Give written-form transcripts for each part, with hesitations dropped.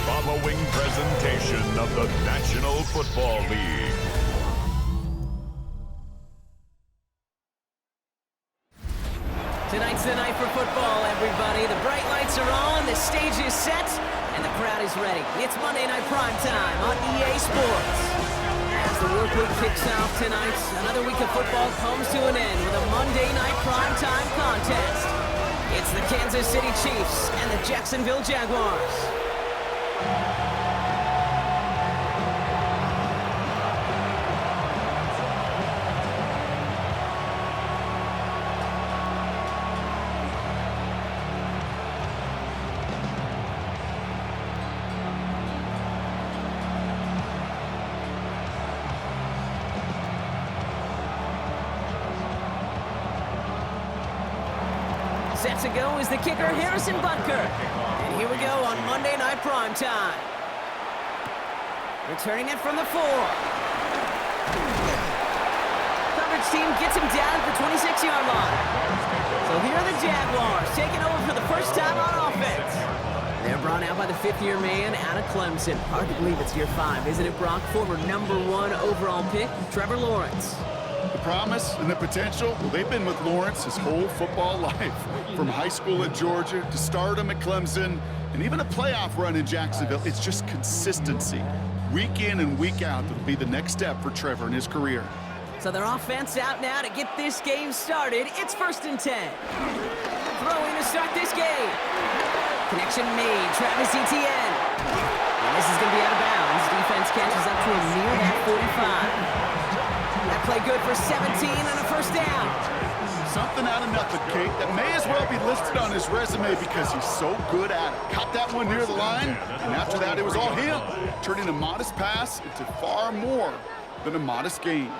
following presentation of the National Football League. Tonight's the night for football, everybody. The bright lights are on, the stage is set, and the crowd is ready. It's Monday Night Primetime on EA Sports. As the work week kicks off tonight, another week of football comes to an end with a Monday Night Primetime contest. It's the Kansas City Chiefs and the Jacksonville Jaguars. Set to go is the kicker, Harrison Butker. And here we go on Monday Night Primetime. Returning it from the 4. Coverage team gets him down at the 26-yard line. So here are the Jaguars taking over for the first time on offense. They're brought out by the fifth-year man out of Clemson. Hard to believe it's year 5, isn't it, Brock? Former #1 overall pick, Trevor Lawrence. The promise and the potential, well, they've been with Lawrence his whole football life. From high school at Georgia to stardom at Clemson and even a playoff run in Jacksonville. It's just consistency. Week in and week out will be the next step for Trevor in his career. So their offense out now to get this game started. It's 1st and 10. Throwing to start this game. Connection made. Travis Etienne. And this is going to be out of bounds. Defense catches up to him near that 45. That play good for 17 and a first down. Something out of nothing, Kate, that may as well be listed on his resume because he's so good at it. Caught that one near the line, and after that it was all him, turning a modest pass into far more than a modest gain.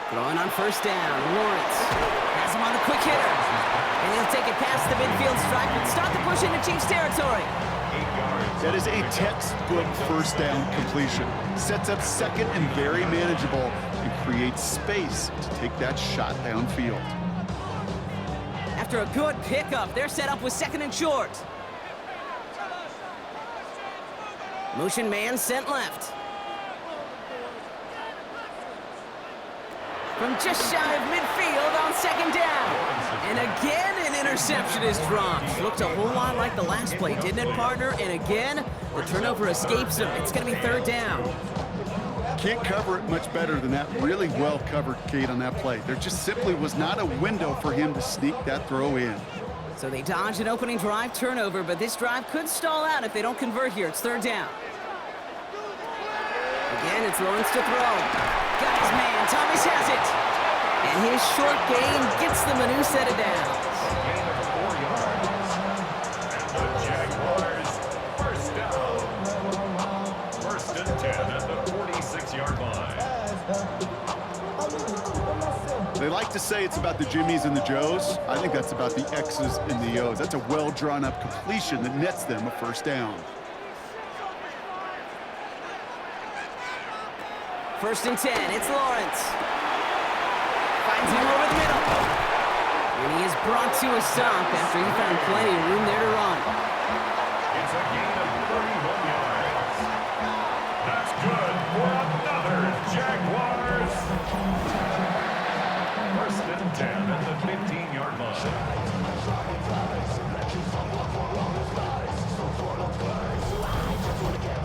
Throwing on first down, Lawrence has him on the quick hitter. And he'll take it past the midfield stripe and start the push into Chiefs territory. That is a textbook first down completion. Sets up second and very manageable and creates space to take that shot downfield. After a good pickup, they're set up with 2nd and short. Motion man sent left. From just shy of midfield on 2nd down. And again, an interception is dropped. Looked a whole lot like the last play, didn't it, partner? And again, the turnover escapes him. It's going to be 3rd down. Can't cover it much better than that. Really well covered, Kate, on that play. There just simply was not a window for him to sneak that throw in. So they dodge an opening drive turnover, but this drive could stall out if they don't convert here. It's 3rd down. Again, it's Lawrence to throw. Got his man. Thomas has it. And his short gain gets them a new set of downs. The Jaguars, first down. 1st and 10 at the 46-yard line. They like to say it's about the Jimmies and the Joes. I think that's about the X's and the O's. That's a well-drawn-up completion that nets them a first down. 1st and 10. It's Lawrence. Finds him over the middle. And he is brought to a stop after he found plenty of room there to run. It's a gain of 31 yards. That's good for another Jaguars. 1st and 10 at the 15-yard line.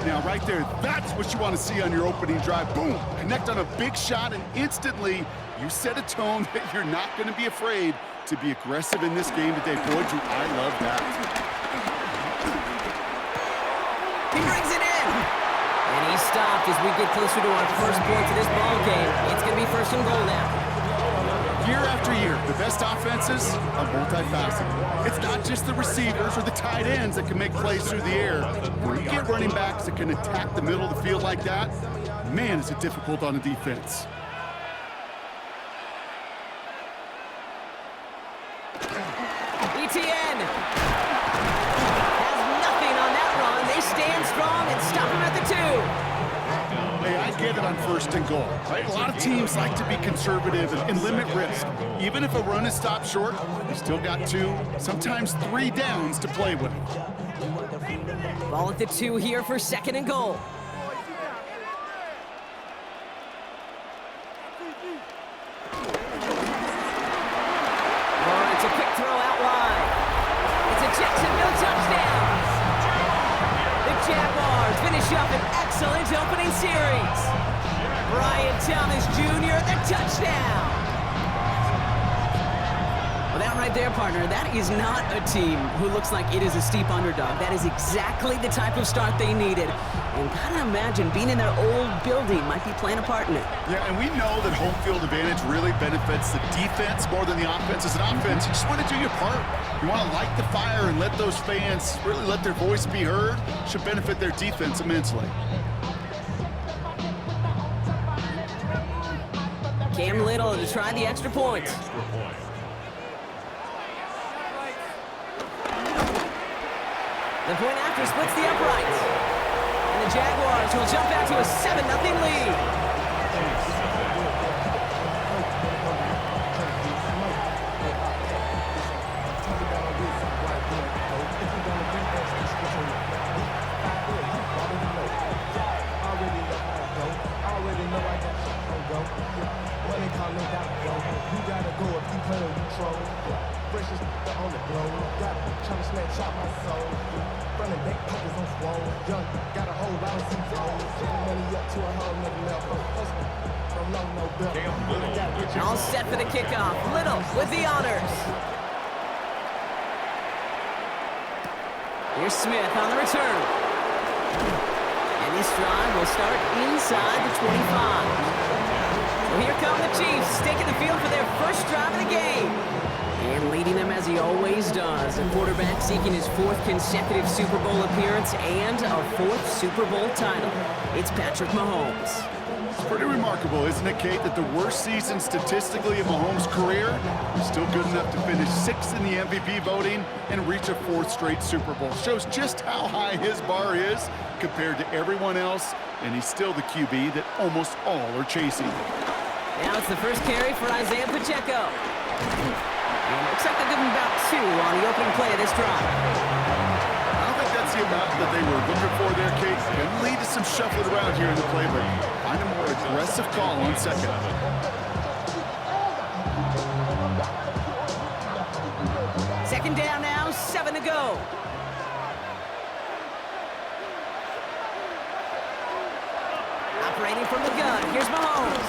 Now, right there, that's what you want to see on your opening drive. Boom! Connect on a big shot, and instantly you set a tone that you're not going to be afraid to be aggressive in this game today. Boy, do I love that. He brings it in. And he's stopped as we get closer to our first points of this ball game. It's going to be 1st and goal now. Year after year, the best offenses are multifaceted. It's not just the receivers or the tight ends that can make plays through the air. When you get running backs that can attack the middle of the field like that, man, is it difficult on a defense. Etienne has nothing on that run. They stand strong and stop him at the 2. Hey, I get it on 1st and goal, right? A lot of teams like to be conservative and limit risk. Even if a run is stopped short, they still got 2, sometimes 3 downs to play with. Ball at the 2 here for 2nd and goal. Oh, it's a quick throw out wide. It's a Jacksonville touchdown. The Jaguars finish up an excellent opening series. Brian Thomas Jr., the touchdown. Well, that right there, partner, that is not a team who looks like it is a steep underdog. That is exactly the type of start they needed. And gotta imagine being in their old building might be playing a part in it. Yeah, and we know that home field advantage really benefits the defense more than the offense. As an offense, you just want to do your part. You want to light the fire and let those fans really let their voice be heard. Should benefit their defense immensely. Cam Little to try the extra point. The point after splits the uprights. And the Jaguars will jump out to a 7-0 lead. All set for the kickoff. Little with the honors. Here's Smith on the return. And this drive will start inside the 25. So here come the Chiefs, taking the field for their first drive of the game. And leading them as he always does. The quarterback seeking his 4th consecutive Super Bowl appearance and a 4th Super Bowl title. It's Patrick Mahomes. It's pretty remarkable, isn't it, Kate, that the worst season statistically of Mahomes' career is still good enough to finish 6th in the MVP voting and reach a 4th straight Super Bowl. Shows just how high his bar is compared to everyone else, and he's still the QB that almost all are chasing. Now it's the first carry for Isaiah Pacheco. And looks like they'll give him about 2 on the opening play of this drive. I don't think that's the amount that they were looking for there, Kate. Can lead to some shuffling around here in the play, but find a more aggressive call on 2nd. Second down now, 7 to go. Operating from the gun, here's Mahomes.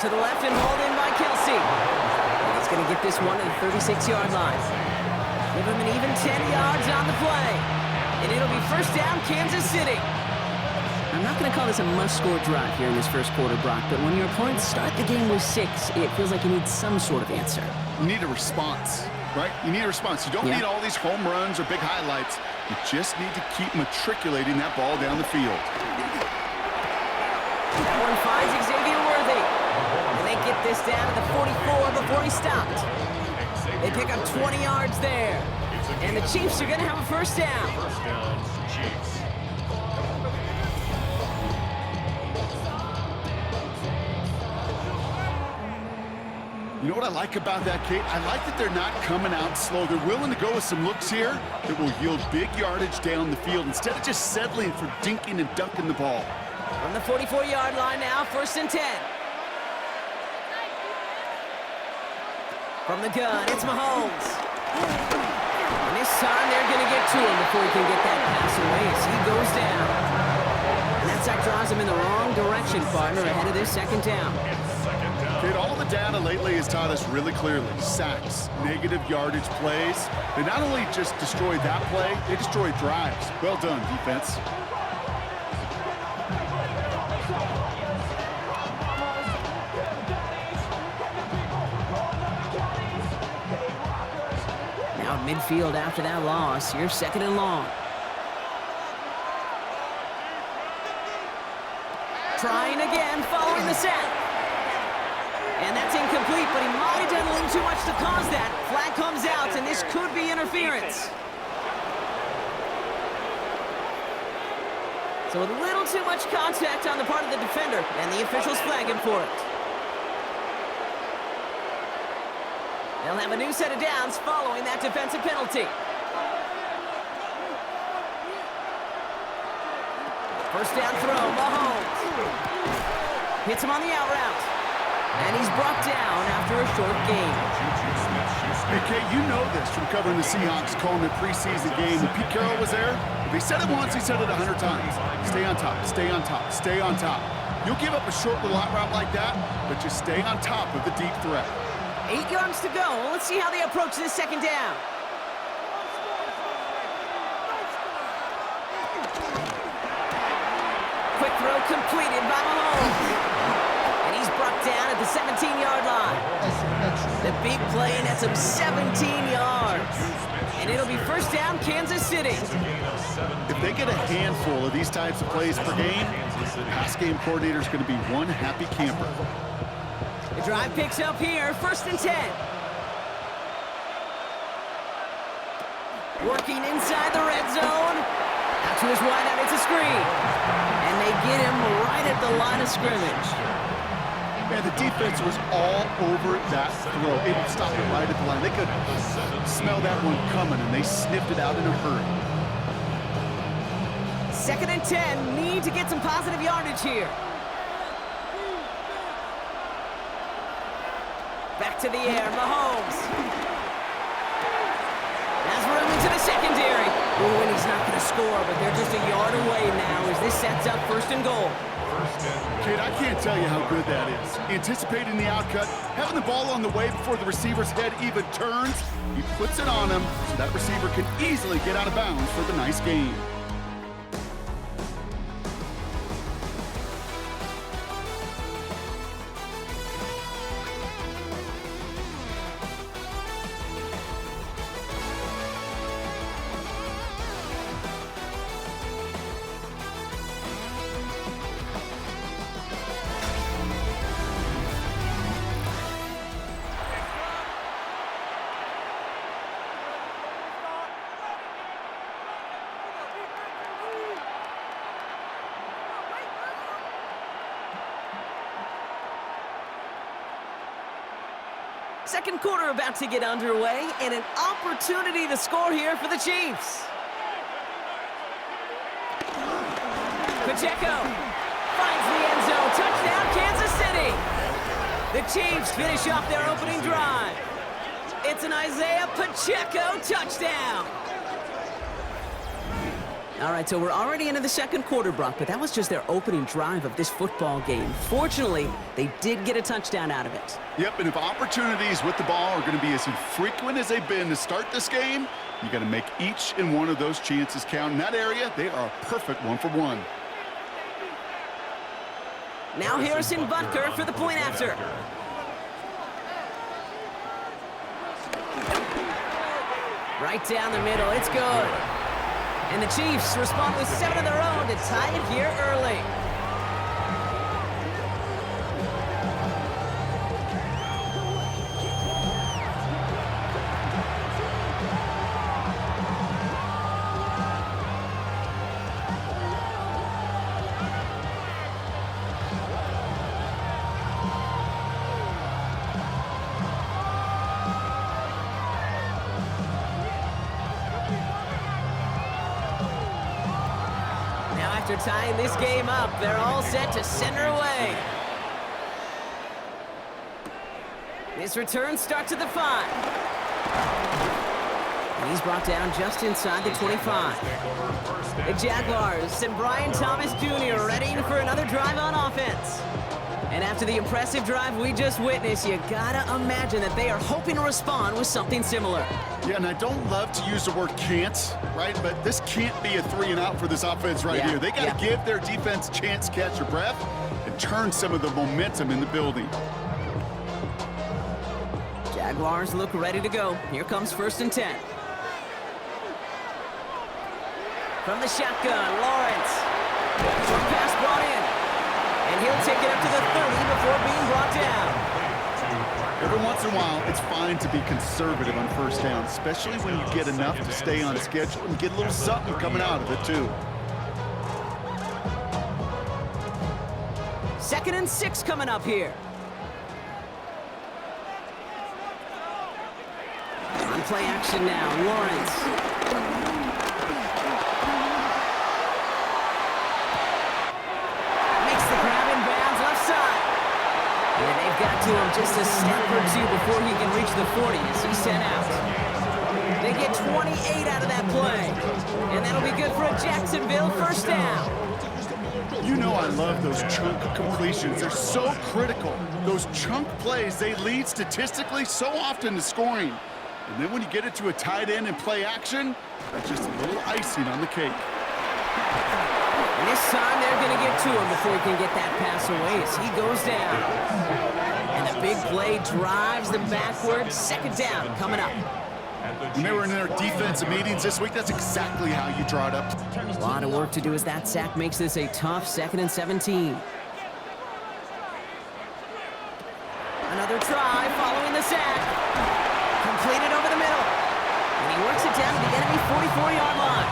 To the left and hauled in by Kelsey. And he's going to get this one at the 36-yard line. Give him an even 10 yards on the play. And it'll be first down, Kansas City. I'm not going to call this a must-score drive here in this first quarter, Brock, but when your opponents start the game with 6, it feels like you need some sort of answer. You need a response, right? You need a response. You don't need all these home runs or big highlights. You just need to keep matriculating that ball down the field. That one finds Xavier Worthy. And they get this down to the 44 before he stopped. They pick up 20 yards there. And the Chiefs are going to have a first down. First down, Chiefs. You know what I like about that, Kate? I like that they're not coming out slow. They're willing to go with some looks here that will yield big yardage down the field instead of just settling for dinking and dunking the ball. From the 44-yard line now, 1st and 10. From the gun, it's Mahomes. And this time they're going to get to him before he can get that pass away as he goes down. And that sack drives him in the wrong direction, partner, ahead of this 2nd down. Kate, all the data lately has taught us really clearly. Sacks, negative yardage plays. They not only just destroyed that play, they destroyed drives. Well done, defense. Now midfield after that loss. Here's 2nd and long. Trying again, following the set. And that's incomplete, but he might have done a little too much to cause that. Flag comes out, and this could be interference. So a little too much contact on the part of the defender, and the officials flag him for it. They'll have a new set of downs following that defensive penalty. First down throw, Mahomes. Hits him on the out route. And he's brought down after a short gain. Hey, Kate, you know this from covering the Seahawks, calling the preseason game. When Pete Carroll was there, if he said it once, he said it 100 times. Stay on top, stay on top, stay on top. You'll give up a short little out route like that, but just stay on top of the deep threat. 8 yards to go. Let's see how they approach this second down. Quick throw completed by Mahomes. And he's brought down at the 17-yard line. The big play nets him 17 yards. And it'll be first down, Kansas City. If they get a handful of these types of plays per game, the pass game coordinator is going to be one happy camper. The drive picks up here, first and 10. Working inside the red zone. Out to his wideout, it's a screen. And they get him right at the line of scrimmage. Man, the defense was all over that throw. It would stop it right at the line. They could smell that one coming, and they sniffed it out in a hurry. Second and 10, need to get some positive yardage here. Back to the air, Mahomes. Has room into the secondary. Oh, and he's not going to score, but they're just a yard away now as this sets up first and goal. Kate, I can't tell you how good that is. Anticipating the outcut, having the ball on the way before the receiver's head even turns, he puts it on him so that receiver can easily get out of bounds for the nice gain. Second quarter about to get underway, and an opportunity to score here for the Chiefs. Pacheco finds the end zone. Touchdown, Kansas City. The Chiefs finish off their opening drive. It's an Isaiah Pacheco touchdown. All right, so we're already into the second quarter, Brock, but that was just their opening drive of this football game. Fortunately, they did get a touchdown out of it. Yep, and if opportunities with the ball are going to be as infrequent as they've been to start this game, you got to make each and one of those chances count. In that area, they are a perfect 1-for-1. Now Harrison Butker for the point after. Right down the middle, it's good. And the Chiefs respond with 7 of their own to tie it here early. After tying this game up, they're all set to center away. This return starts at the 5. And he's brought down just inside the 25. The Jaguars and Brian Thomas Jr. ready for another drive on offense. And after the impressive drive we just witnessed, you gotta imagine that they are hoping to respond with something similar. Yeah, and I don't love to use the word can't, right? But this can't be a 3-and-out for this offense here. They got to give their defense a chance to catch their breath and turn some of the momentum in the building. Jaguars look ready to go. Here comes first and 10. From the shotgun, Lawrence. Short pass brought in. And he'll take it up to the 30 before being brought down. Every once in a while, it's fine to be conservative on first down, especially when you get enough to stay on schedule and get a little something coming out of it, too. Second and 6 coming up here. On play action now, Lawrence. just a step or two before he can reach the 40 as he's sent out. They get 28 out of that play. And that'll be good for a Jacksonville first down. You know I love those chunk completions. They're so critical. Those chunk plays, they lead statistically so often to scoring. And then when you get it to a tight end and play action, that's just a little icing on the cake. And this time they're going to get to him before he can get that pass away as he goes down. And the big play drives them backwards. Second down coming up. When they were in their defensive meetings this week, that's exactly how you draw it up. A lot of work to do as that sack makes this a tough 2nd and 17. Another try following the sack. Completed over the middle. And he works it down to the enemy 44-yard line.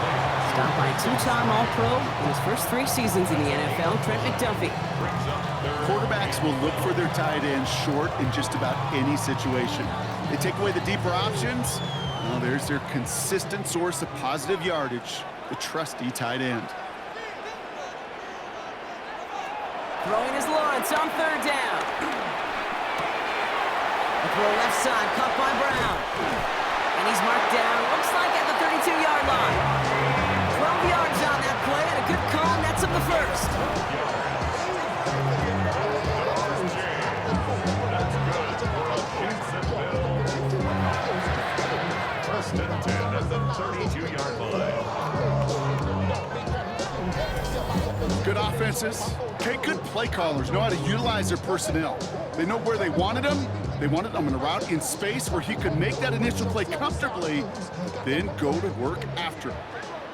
Stopped by a 2-time All-Pro in his first 3 seasons in the NFL, Trent McDuffie. Quarterbacks will look for their tight end short in just about any situation. They take away the deeper options. Well, there's their consistent source of positive yardage, the trusty tight end. Throwing is Lawrence on 3rd down. A throw left side, caught by Brown. And he's marked down, looks like at the 32-yard line. 12 yards on that play, and a good call nets him the first. First and 10 at the 32-yard line. Good offenses. Okay, good play callers know how to utilize their personnel. They know where they wanted them. They wanted them in a route in space where he could make that initial play comfortably, then go to work after it.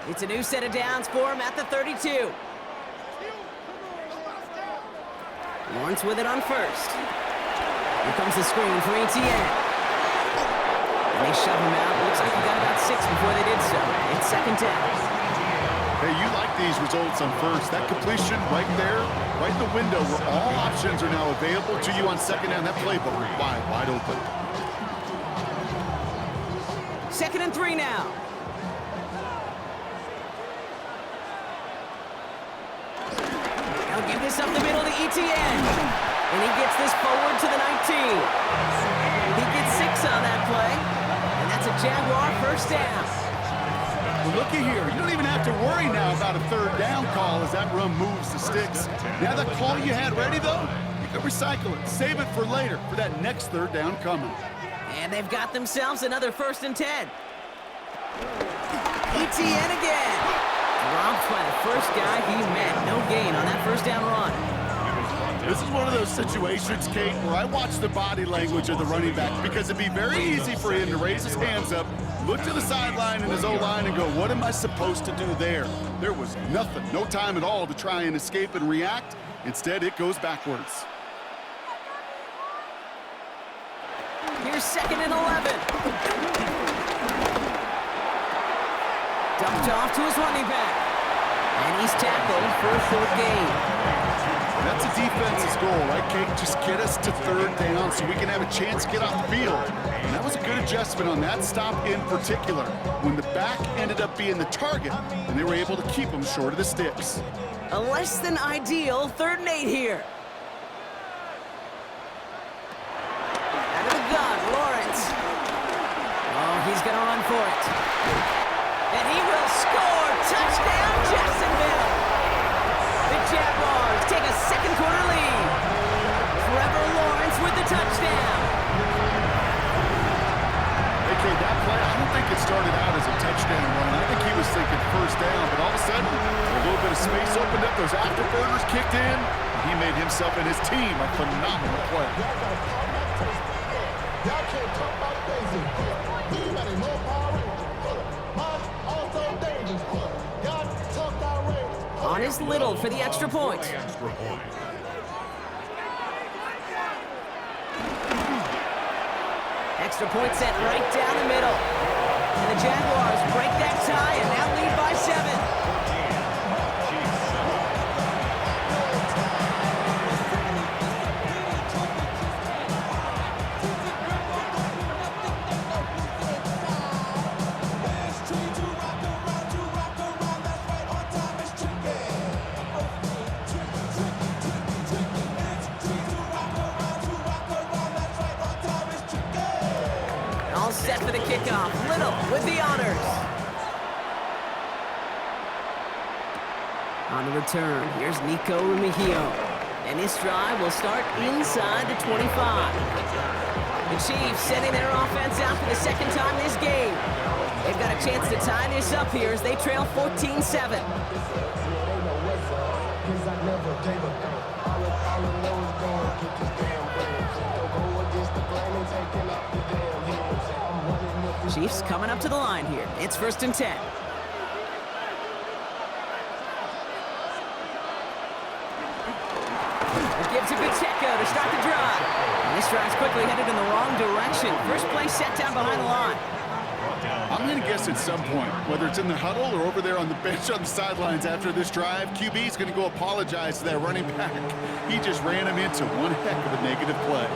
It's a new set of downs for him at the 32. Lawrence with it on 1st. Here comes the screen for Etienne. And they shove him out. Looks like he got about 6 before they did so. It's 2nd down. Hey, you like these results on 1st. That completion right there, right in the window where all options are now available to you on 2nd down. That playbook wide open. 2nd and 3 now. They'll give this up the middle to Etienne. And he gets this forward to the 19. He gets 6 on that play. And that's a Jaguar first down. Well, looky here. You don't even have to worry now about a 3rd down call as that run moves the sticks. Now that call you had ready, though, you can recycle it. Save it for later, for that next 3rd down coming. And they've got themselves another 1st and 10. Etienne again. Dropped by the first guy he met. No gain on that 1st down run. This is one of those situations, Kate, where I watch the body language of the running back because it'd be very easy for him to raise his hands up, look to the sideline in his O-line and go, what am I supposed to do there? There was nothing, no time at all to try and escape and react. Instead, it goes backwards. Here's 2nd and 11. Dumped off to his running back. And he's tackled for a 4th gain. That's a defense's goal, right, Kate? Just get us to 3rd down so we can have a chance to get off the field. And that was a good adjustment on that stop in particular, when the back ended up being the target, and they were able to keep him short of the sticks. A less than ideal 3rd and 8 here. Out of the gun, Lawrence. Oh, he's going to run for it. And he will score. Touchdown, Jacksonville. The Jaguars take a 2nd quarter lead. Trevor Lawrence with the touchdown. Okay, that play, I don't think it started out as a touchdown run. I think he was thinking 1st down, but all of a sudden, a little bit of space opened up, those afterburners kicked in, and he made himself and his team a phenomenal play. Y'all can't talk about basic. Anybody know power? Also dangerous. Y'all talk outrageous. On is Little for the extra point. Extra point set right down the middle. And the Jaguars break that tie and now lead by 7. the kickoff. Little with the honors. On the return, here's Nico Remigio. And this drive will start inside the 25. The Chiefs sending their offense out for the second time this game. They've got a chance to tie this up here as they trail 14-7. Chiefs coming up to the line here. It's 1st and 10. Gives it to Pacheco to start the drive. And this drive's quickly headed in the wrong direction. First play set down behind the line. I'm going to guess at some point, whether it's in the huddle or over there on the bench on the sidelines after this drive, QB is going to go apologize to that running back. He just ran him into one heck of a negative play.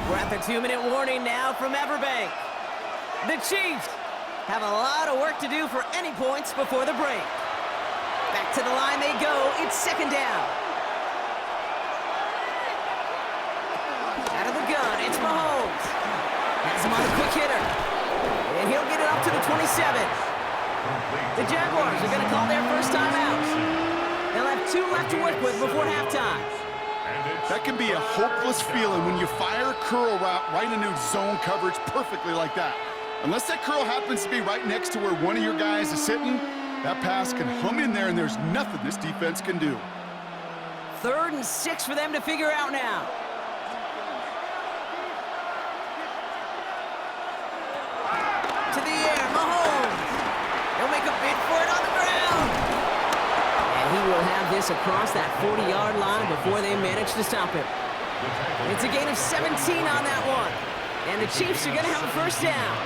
We're at the 2-minute warning now from Everbank. The Chiefs have a lot of work to do for any points before the break. Back to the line they go. It's 2nd down. Out of the gun, it's Mahomes. Has him on the quick hitter. And he'll get it up to the 27. The Jaguars are going to call their first timeout. They'll have 2 left to work with before halftime. That can be a hopeless feeling when you fire a curl route right into zone coverage perfectly like that. Unless that curl happens to be right next to where one of your guys is sitting, that pass can hum in there and there's nothing this defense can do. 3rd and 6 for them to figure out now. To the air, Mahomes. He'll make a bid for it on the ground. And he will have this across that 40-yard line before they manage to stop him. It's a gain of 17 on that one. And the Chiefs are going to have a first down.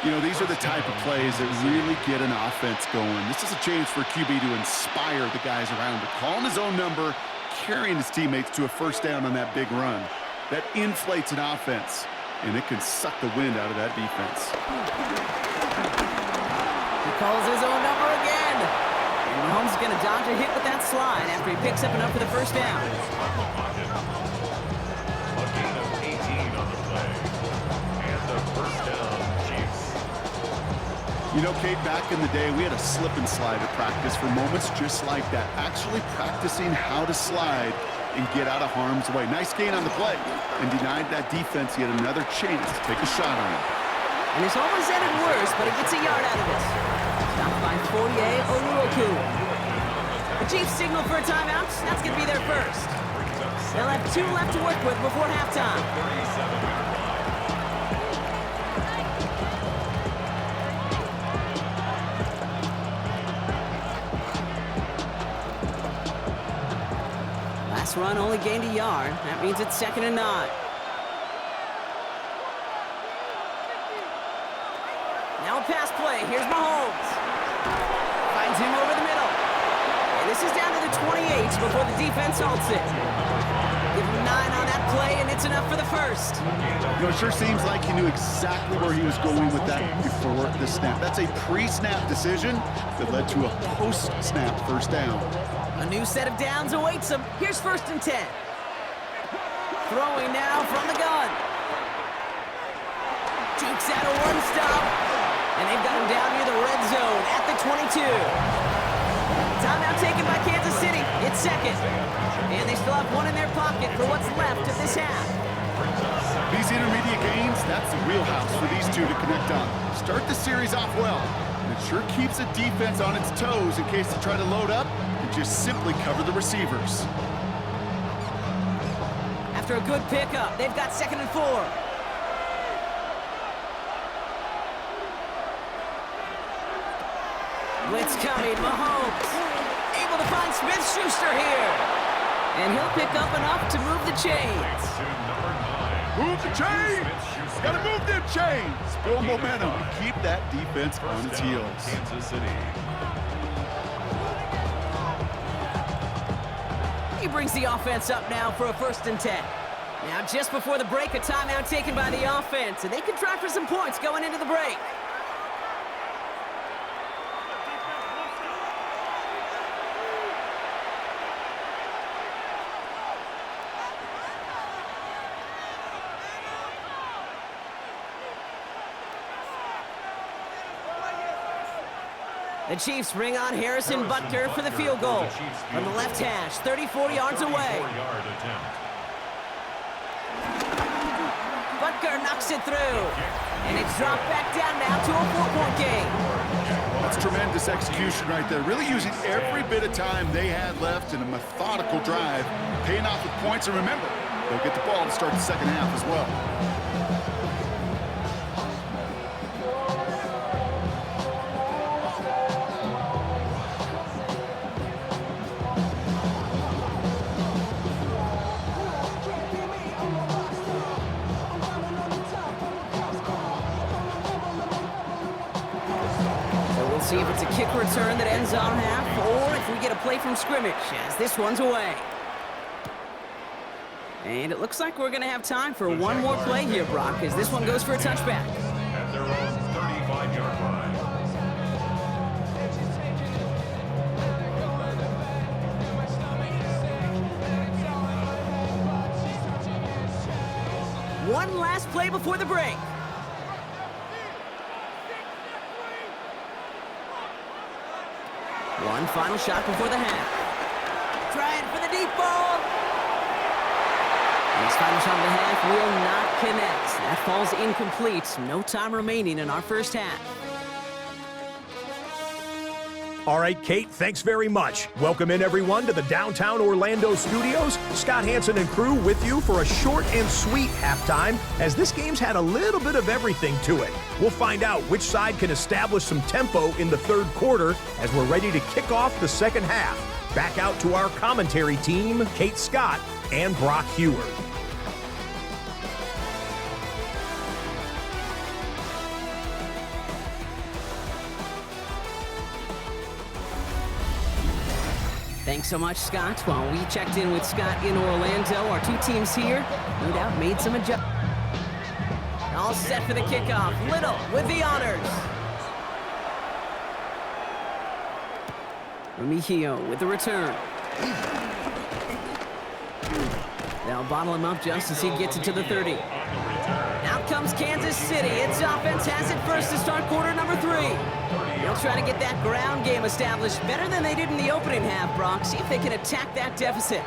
You know, these are the type of plays that really get an offense going. This is a chance for QB to inspire the guys around him. Calling his own number, carrying his teammates to a first down on that big run. That inflates an offense, and it can suck the wind out of that defense. He calls his own number again. And Mahomes is going to dodge a hit with that slide after he picks up enough for the first down. A gain of 18 on the play. And the first down, Chiefs. You know, Kate, back in the day, we had a slip and slide at practice for moments just like that. Actually practicing how to slide and get out of harm's way. Nice gain on the play, and denied that defense yet another chance to take a shot on him. And this almost ended worse, but he gets a yard out of this. Stopped by Fourier Oluoku. The Chiefs signal for a timeout. That's going to be their first. They'll have 2 left to work with before halftime. Last run only gained a yard. That means it's 2nd and 9. Now a pass play. Here's Mahomes. Finds him over the middle. And this is down to the 28 before the defense halts it. Give him 9 on that play, and it's enough for the first. You know, it sure seems like he knew exactly where he was going with that before the snap. That's a pre-snap decision that led to a post-snap first down. A new set of downs awaits him. Here's 1st and 10. Throwing now from the gun. Takes out a one-stop. And they've got him down near the red zone at the 22. Timeout taken by Kansas City. It's 2nd. And they still have 1 in their pocket for what's left of this half. These intermediate gains, that's the wheelhouse for these two to connect on. Start the series off well. And it sure keeps the defense on its toes in case they try to load up and just simply cover the receivers. After a good pickup, they've got 2nd and 4. Blitz coming, Mahomes. Able to find Smith-Schuster here. And he'll pick up enough to move the chains. Move the chains! Gotta move them chains! Build momentum. Keep that defense on its heels. Kansas City. He brings the offense up now for a 1st and 10. Now, just before the break, a timeout taken by the offense, and they can try for some points going into the break. The Chiefs bring on Harrison Butker for the field goal. From the left hash, 34 yards away. Butker knocks it through. And it's dropped back down now to a 4-point game. That's tremendous execution right there. Really using every bit of time they had left in a methodical drive, paying off with points. And remember, they'll get the ball to start the second half as well. See if it's a kick return that ends on half, or if we get a play from scrimmage, as this one's away. And it looks like we're going to have time for one more play here, Brock, as this one goes for a touchback. At their own 35-yard line. One last play before the break. One final shot before the half. Trying for the deep ball. And his final shot of the half will not connect. That falls incomplete. No time remaining in our first half. All right, Kate, thanks very much. Welcome in, everyone, to the downtown Orlando studios. Scott Hansen and crew with you for a short and sweet halftime, as this game's had a little bit of everything to it. We'll find out which side can establish some tempo in the third quarter as we're ready to kick off the second half. Back out to our commentary team, Kate Scott and Brock Hewer. Thanks so much, Scott. While we checked in with Scott in Orlando, our two teams here, no doubt, made some adjustments. All set for the kickoff. Little with the honors. Remigio with the return. They'll bottle him up just as he gets it to the 30. Out comes Kansas City. Its offense has it first to start quarter number 3. They'll try to get that ground game established better than they did in the opening half, Brock. See if they can attack that deficit.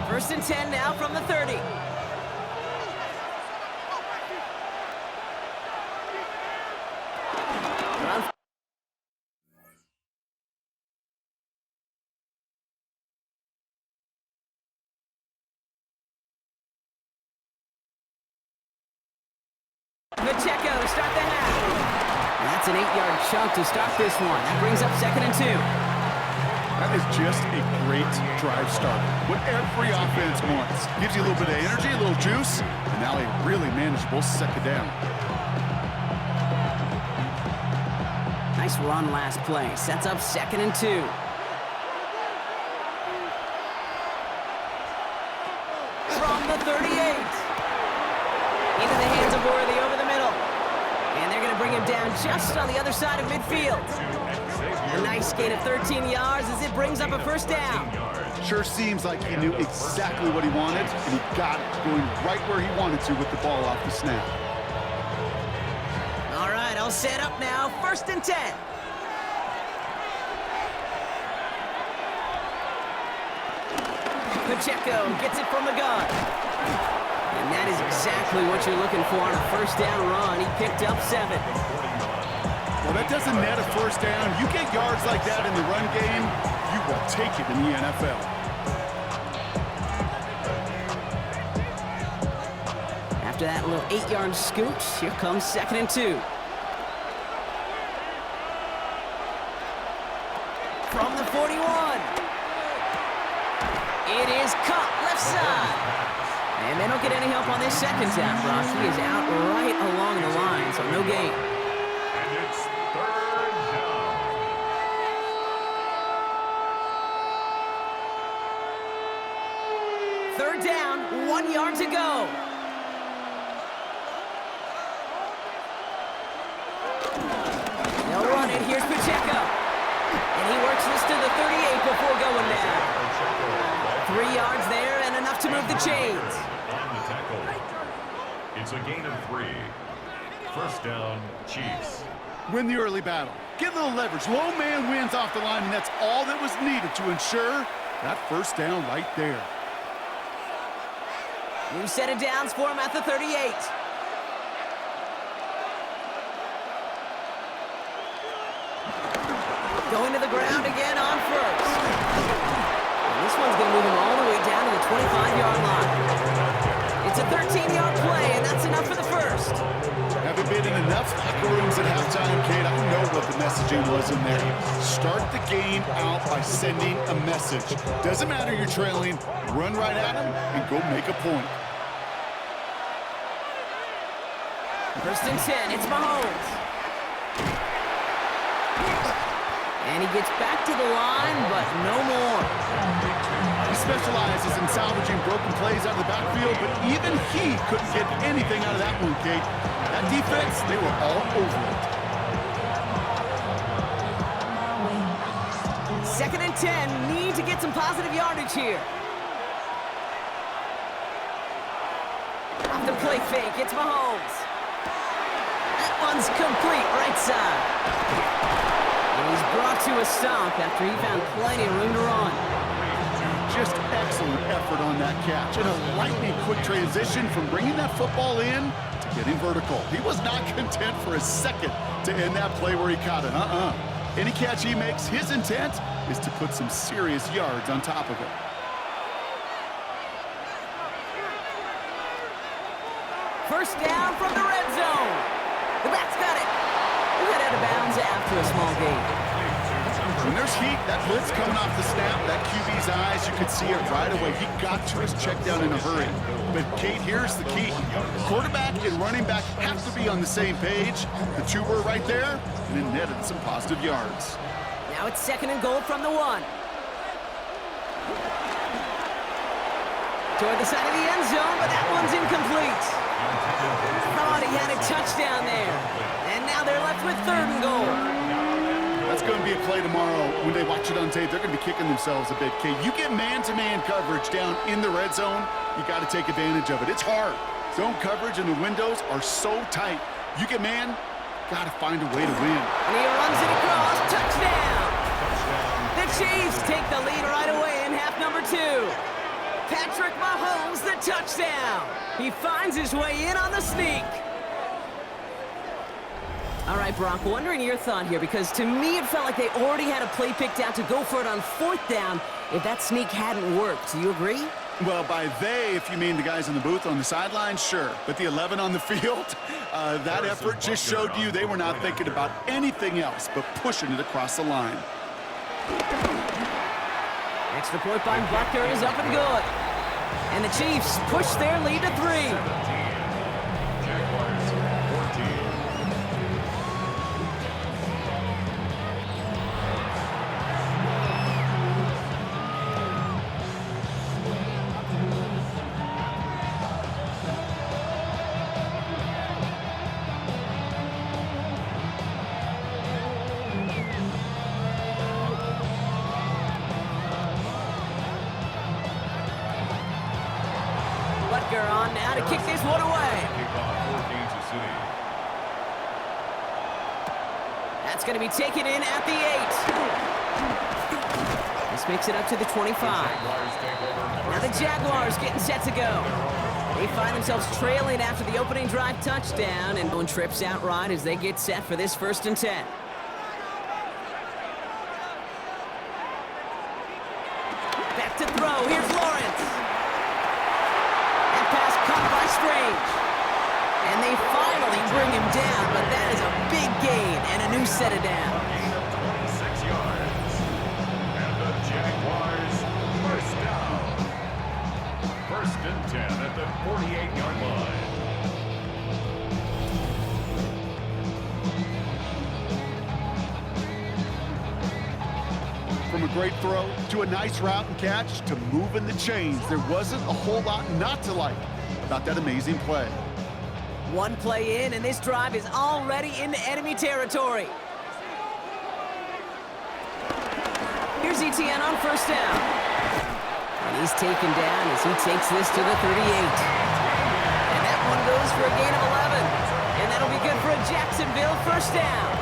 First and 10 now from the 30. Pacheco to start the half. And that's an 8-yard chunk to start this one. That brings up 2nd and 2. That is just a great drive start. What every offense wants. Gives you a little bit of energy, a little juice, and now a really manageable second down. Nice run last play. Sets up 2nd and 2. From the 38. Into the hands of Worthy over the middle. And they're going to bring him down just on the other side of midfield. A nice gain of 13 yards as it brings up a first down. Sure seems like he knew exactly what he wanted, and he got it going right where he wanted to with the ball off the snap. All right, all set up now. 1st and 10. Pacheco gets it from the gun. And that is exactly what you're looking for on a first down run. He picked up 7. Well, that doesn't net a first down. You get yards like that in the run game, you will take it in the NFL. After that little 8-yard scoot, here comes 2nd and 2. From the 41. It is caught left side. And they don't get any help on this second down, Brock. He is out right along the line, so no gain. And it's 3rd down. Third down, 1 yard to go. They'll run it. Here's Pacheco. yards there and enough to move the chains. On the tackle. It's a gain of 3. First down, Chiefs. Win the early battle. Get a little leverage. Low man wins off the line, and that's all that was needed to ensure that first down right there. New set of downs for him at the 38. Going to the ground again on first. And this one's going to move him all the way down to the 25-yard line. It's a 13-yard play, and that's enough for the first. Haven't been in enough locker rooms at halftime, Kate. I know what the messaging was in there. Start the game out by sending a message. Doesn't matter you're trailing, run right at them and go make a point. First and 10, it's Mahomes. And he gets back to the line, but no more. He specializes in salvaging broken plays out of the backfield, but even he couldn't get anything out of that one, Kate. That defense, they were all over it. Second and 10, need to get some positive yardage here. Off the play fake, it's Mahomes. That one's complete, right side. And he's brought to a stop after he found plenty of room to run. Just excellent effort on that catch. And a lightning quick transition from bringing that football in to getting vertical. He was not content for a second to end that play where he caught it. Any catch he makes, his intent is to put some serious yards on top of it. First down from the red zone. The back's got it. He got out of bounds after a small gain. When there's heat, that blitz coming off the snap, that QB's eyes, you could see it right away. He got to his check down in a hurry. But, Kate, here's the key. Quarterback and running back have to be on the same page. The two were right there, and it netted some positive yards. Now it's second and goal from the 1. Toward the side of the end zone, but that one's incomplete. Thought he had a touchdown there. And now they're left with third and goal. That's going to be a play tomorrow. When they watch it on tape, they're going to be kicking themselves a bit, Kate. You get man-to-man coverage down in the red zone, you got to take advantage of it. It's hard. Zone coverage and the windows are so tight. You get man, got to find a way to win. And he runs it across. Touchdown! The Chiefs take the lead right away in half number 2. Patrick Mahomes, the touchdown. He finds his way in on the sneak. All right, Brock, wondering your thought here, because to me it felt like they already had a play picked out to go for it on fourth down if that sneak hadn't worked. Do you agree? Well, by they, if you mean the guys in the booth on the sideline, sure. But the 11 on the field, that effort just showed you they were not thinking about anything else but pushing it across the line. Extra point by Buckner is up and good. And the Chiefs push their lead to 3. Jaguars 14. Butker on now to kick this one away. Kickoff for Kansas City. That's going to be taken in at the 8. This makes it up to the 25. Jaguars take over. Now the Jaguars getting set to go. They find themselves trailing after the opening drive touchdown, and one trips out right as they get set for this 1st and 10. Back to throw. Here's Lawrence. That pass caught by Strange. And they finally bring him down, but that is a big gain and a new set of downs. Gain of 26 yards. And the Jaguars first down. 1st and 10 at the 48-yard line. From a great throw to a nice route and catch to moving the chains, there wasn't a whole lot not to like about that amazing play. One play in, and this drive is already into enemy territory. Here's ETN on 1st down. And He's taken down as he takes this to the 38. And that one goes for a gain of 11. And that'll be good for a Jacksonville first down.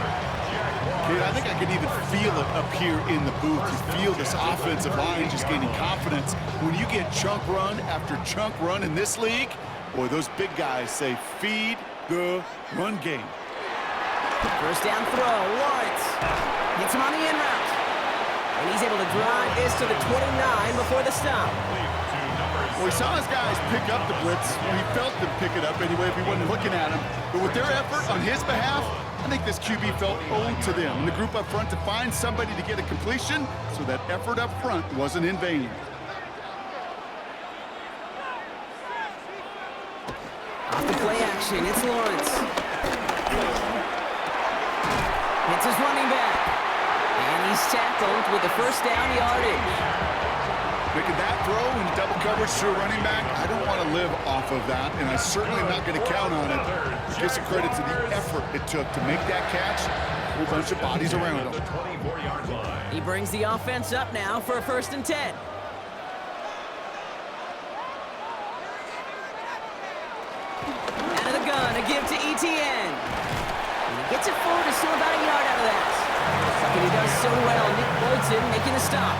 Kid, I think I can even feel it up here in the booth. You feel this offensive line just gaining confidence. When you get chunk run after chunk run in this league, boy, those big guys say feed the run game. First down throw, Lawrence. Hits him on the in route. And he's able to drive this to the 29 before the stop. Well, he saw his guys pick up the blitz. Well, he felt them pick it up anyway if he wasn't looking at him. But with their effort on his behalf, I think this QB felt owed to them and the group up front to find somebody to get a completion, so that effort up front wasn't in vain. Off the play action, it's Lawrence. It's his running back. And he's tackled with the first down yardage. Making that throw in double coverage to a running back, I don't want to live off of that, and I certainly am not going to count on it. Give some credit to the effort it took to make that catch. A whole bunch of bodies around him. He brings the offense up now for a 1st and 10. Out of the gun, a give to ETN. And he gets it forward to still about a yard out of that. And he does so well. Nick Bolton making the stop.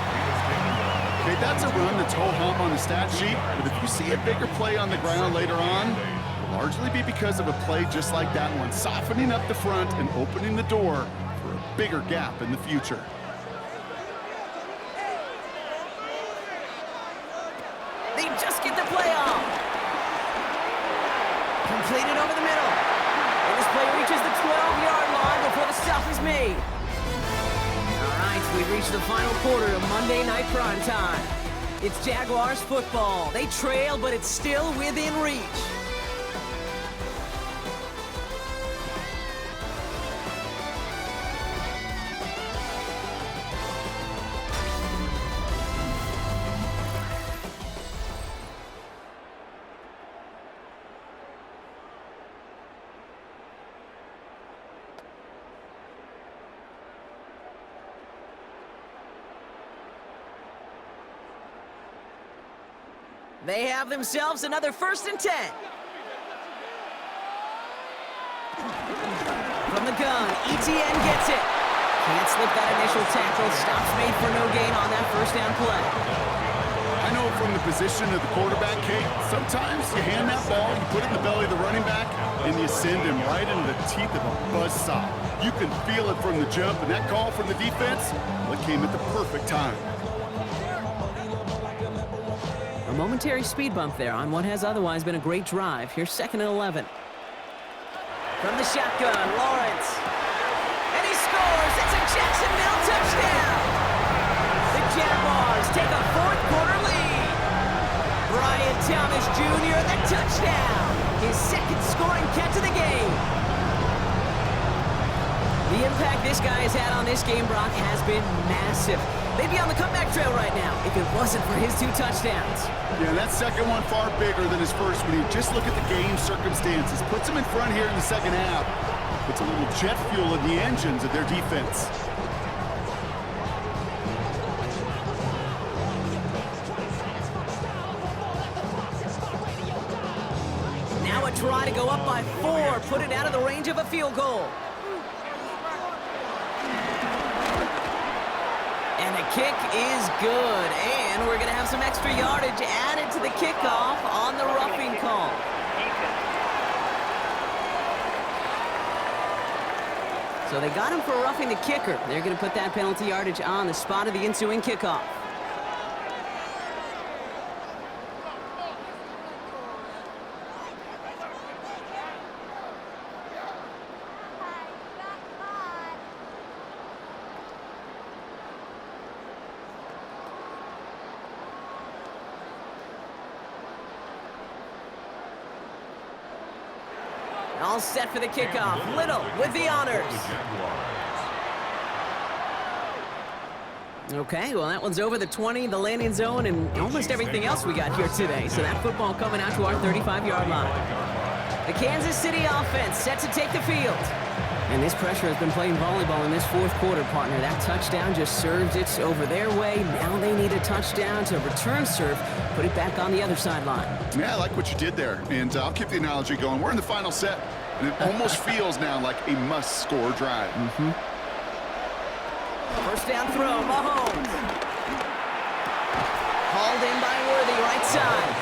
Okay, that's a run that's ho-hum on the stat sheet, but if you see a bigger play on the ground later on, it'll largely be because of a play just like that one, softening up the front and opening the door for a bigger gap in the future. They just get the play off. Completed over the middle. And this play reaches the 12-yard line before the stop is made. We've reached the final quarter of Monday Night Primetime. It's Jaguars football. They trail, but it's still within reach. They have themselves another 1st and 10. From the gun, ETN gets it. Can't slip that initial tackle. Stops made for no gain on that 1st down play. I know from the position of the quarterback, Kate, sometimes you hand that ball, you put it in the belly of the running back, and you send him right into the teeth of a buzzsaw. You can feel it from the jump, and that call from the defense, well, it came at the perfect time. A momentary speed bump there on what has otherwise been a great drive. Here's 2nd and 11. From the shotgun, Lawrence. And he scores! It's a Jacksonville touchdown! The Jaguars take a 4th quarter lead. Brian Thomas Jr., the touchdown! His 2nd scoring catch of the game. The impact this guy has had on this game, Brock, has been massive. They'd be on the comeback trail right now if it wasn't for his 2 touchdowns. Yeah, that second one far bigger than his first when you just look at the game circumstances. Puts him in front here in the second half. Puts a little jet fuel in the engines of their defense. Now a try to go up by 4, put it out of the range of a field goal. And the kick is good, and we're going to have some extra yardage added to the kickoff on the roughing call. So they got him for roughing the kicker. They're going to put that penalty yardage on the spot of the ensuing kickoff. All set for the kickoff. Little with the honors. Okay, well, that one's over the 20, the landing zone, and almost everything else we got here today. So that football coming out to our 35-yard line. The Kansas City offense set to take the field. And this pressure has been playing volleyball in this fourth quarter, partner. That touchdown just served it over their way. Now they need a touchdown to return serve, put it back on the other sideline. Yeah, I like what you did there. And I'll keep the analogy going. We're in the final set, and it almost feels now like a must-score drive. First down throw, Mahomes. Hauled in by Worthy, right side.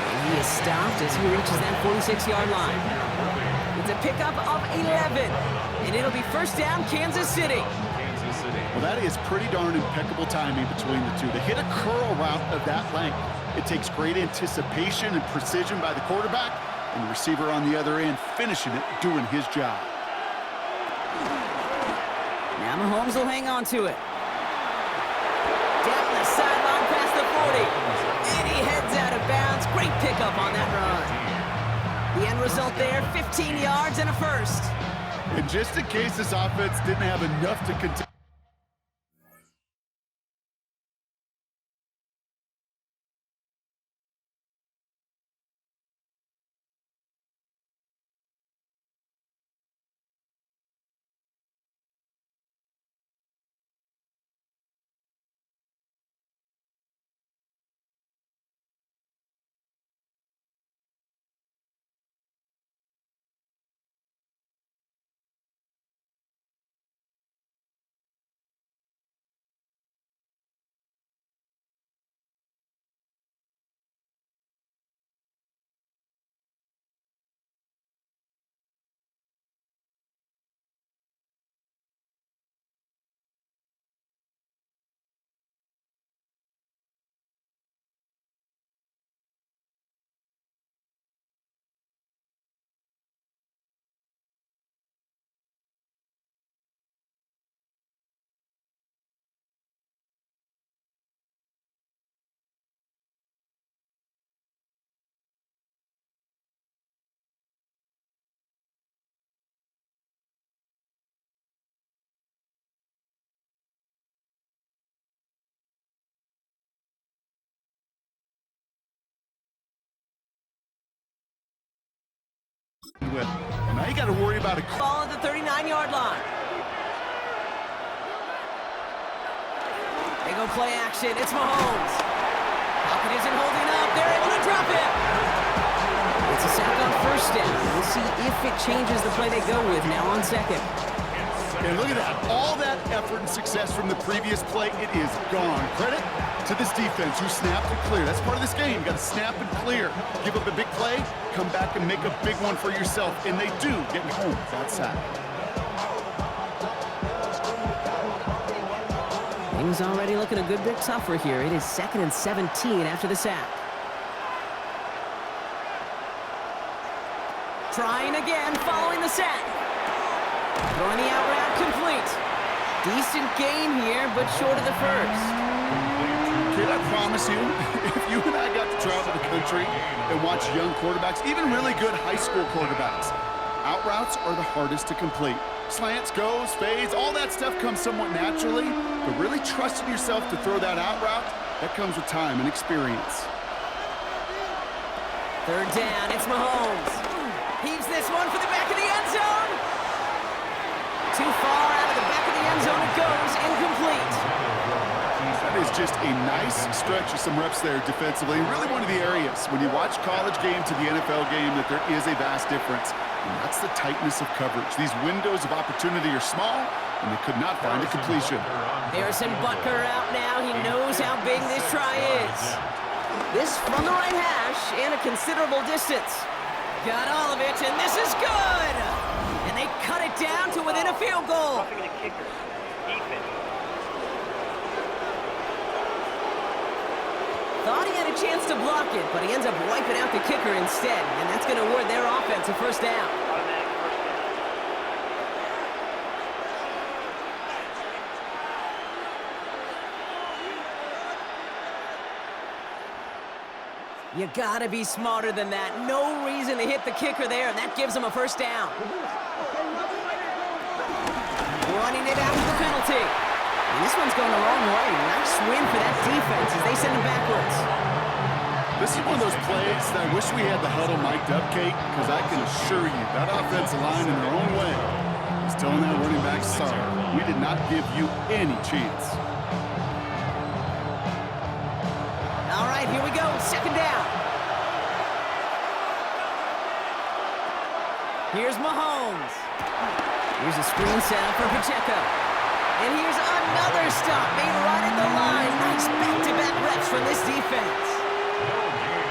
And he is stopped as he reaches that 46-yard line. It's a pickup of 11, and it'll be first down, Kansas City. Well, that is pretty darn impeccable timing between the two. To hit a curl route of that length, it takes great anticipation and precision by the quarterback, and the receiver on the other end finishing it, doing his job. Now Mahomes will hang on to it. Down the sideline past the 40, and he heads out of bounds. Great pickup on that run. The end result there, 15 yards and a first. And just in case this offense didn't have enough to continue. With. Now you got to worry about a Ball at the 39-yard line. They go play action. It's Mahomes. Pocket isn't holding up. They're able to drop it. It's a sack on first down. We'll see if it changes the play they go with now on second. And look at that. All that effort and success from the previous play, it is gone. Credit to this defense who snapped and cleared. That's part of this game. You got to snap and clear. Give up a big play, come back and make a big one for yourself. And they do, getting home with that sack. Things already looking a good bit tougher here. It is 2nd and 17 after the sack. Trying again, following the sack. Throwing the out route complete. Decent gain here, but short of the first. Kid, I promise you, if you and I got to travel the country and watch young quarterbacks, even really good high school quarterbacks, out routes are the hardest to complete. Slants, goes, fades, all that stuff comes somewhat naturally, but really trusting yourself to throw that out route, that comes with time and experience. Third down, it's Mahomes. Heaves this one for the back of the end zone. Too far out of the back of the end zone it goes, incomplete. That is just a nice stretch of some reps there defensively. Really one of the areas when you watch college game to the NFL game that there is a vast difference. And that's the tightness of coverage. These windows of opportunity are small, and they could not find a completion. Harrison Butker out now. He knows how big this try is. This from the right hash and a considerable distance. Got all of it, and this is good! And they cut it down to within a field goal. Thought he had a chance to block it, but he ends up wiping out the kicker instead, and that's going to award their offense a first down. You gotta be smarter than that. No reason to hit the kicker there, and that gives him a first down. Running it after the penalty. And this one's going the wrong way. Nice win for that defense as they send him backwards. This is one of those plays that I wish we had the huddle mic'd up, Kate, because I can assure you that offensive line in their own way is telling that running back, sorry, we did not give you any chance. All right, here we go. Second down. Here's Mahomes. Here's a screen setup for Pacheco. And here's another stop made right at the line. Nice back-to-back reps from this defense.